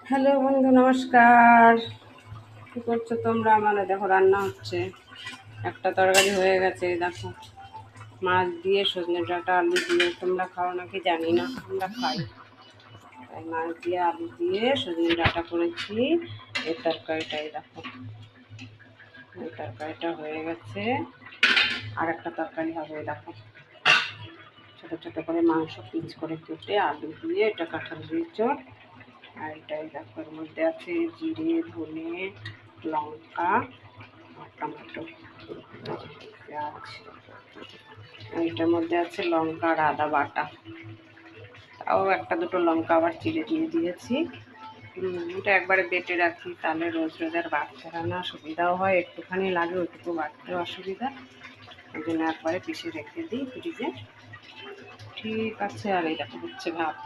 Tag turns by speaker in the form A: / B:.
A: Hello বন্ধু, নমস্কার। কি করছো তোমরা? মানে দেখো, রান্না হচ্ছে। একটা তরকারি হয়ে গেছে, দেখো। মাছ দিয়ে সজনে ডাঁটা আলু দিয়ে। তোমরা খাও নাকি জানি না, আমরা খাই। তাই মাছ দিয়ে আলু দিয়ে সজনে ডাঁটা করেছি। এই তরকারিটাই দেখো, এই তরকারিটা হয়ে গেছে। আর একটা তরকারি হবে, দেখো। ছোটো ছোটো করে মাংস পিস করে কেটে আলু দিয়ে, এটা কাঁঠালের চট। আর এটাই দেখো, এর মধ্যে আছে জিরে, ধনে, লঙ্কা আর টমেটো, পেঁয়াজ। এইটার মধ্যে আছে লঙ্কা আর আদা বাটা। তাও একটা দুটো লঙ্কা আবার চিড়ে দিয়ে দিয়েছি। এটা একবারে বেটে রাখি, তাহলে রোজ রোজ আর বাটতে রান্না সুবিধাও হয়, একটুখানি লাগে, ওইটুকু বাটতেও অসুবিধা। ওই জন্য একবারে পিষে রেখে দিই ফ্রিজে। ঠিক আছে। আর এই দেখো হচ্ছে ভাত।